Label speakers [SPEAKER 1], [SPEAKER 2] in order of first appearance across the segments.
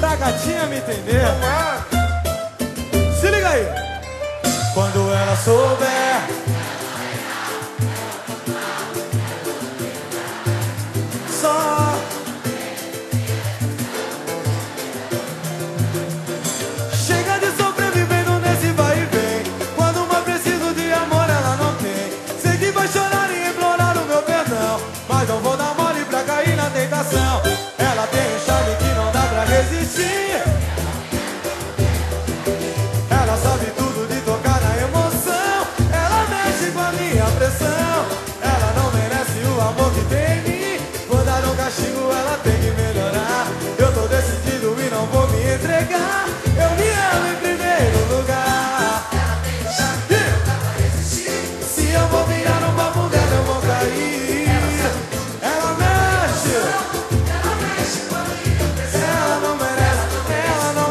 [SPEAKER 1] Pra gatinha me entender. Se liga aí. Quando ela souber, só chega de sobrevivendo nesse vai e vem. Quando mais preciso de amor ela não tem. Sei que vai chorar e implorar o meu perdão, mas não vou dar mole pra cair na tentação. Ela tem um charme que não dá pra resistir. Ela sabe tudo de tocar na emoção. Ela mexe com a minha pressão. Ela não merece o amor que tem em mim. Vou dar um castigo, ela tem que melhorar. Eu tô decidido e não vou me entregar. Eu me amo em primeiro lugar.
[SPEAKER 2] Ela tem um charme que não dá pra resistir.
[SPEAKER 1] Se eu vou virar no papo dela eu vou cair. Ela mexe.
[SPEAKER 2] Ela mexe com a minha pressão.
[SPEAKER 1] Ela não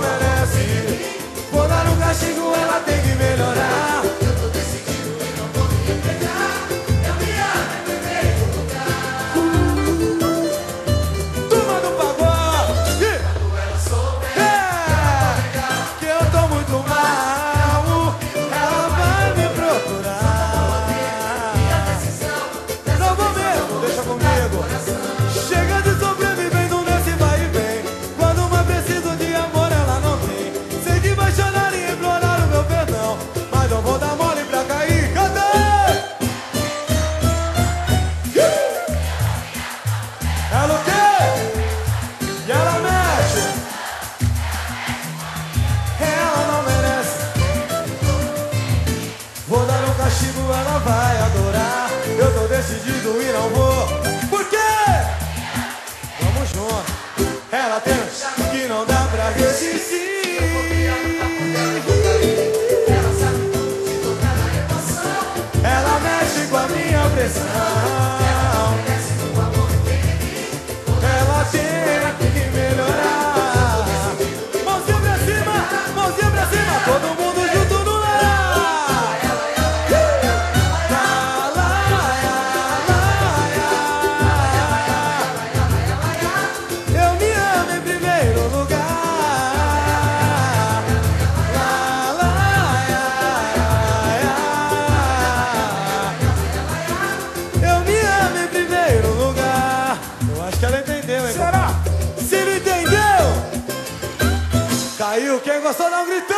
[SPEAKER 1] merece. Vou dar um castigo, ela tem que melhorar.
[SPEAKER 2] Eu tô decidido e não vou me entregar. Eu me amo em primeiro lugar.
[SPEAKER 1] Turma do pagode.
[SPEAKER 2] Quando ela souber
[SPEAKER 1] Que eu tô muito mal, ela vai me procurar.
[SPEAKER 2] minha decisão,
[SPEAKER 1] Não vou mesmo, deixa comigo. Chega de sobrevivendo nesse vai e vem. Quando mais preciso de amor ela não tem. Sei que vai chorar e implorar o meu perdão, mas não vou dar mole pra cair. Cadê? Ela o quê? E ela mexe. Ela não merece. Vou dar um castigo, ela vai adorar. Eu tô decidido e não vou. Por quê? Vamos junto. Ela tem um charme que não dá pra resistir.
[SPEAKER 2] ela sabe tudo de tocar na emoção.
[SPEAKER 1] Ela mexe com a minha pressão.
[SPEAKER 2] Merece o amor que tem em mim.
[SPEAKER 1] Ela tem que melhorar. Mãozinha pra cima, mãozinha pra cima. Todo mundo junto no ar. Eu me amo em primeiro lugar. Eu me amo em primeiro lugar. Eu acho que ela entendeu, hein? Será? Se não entendeu, caiu. Quem gostou não gritou.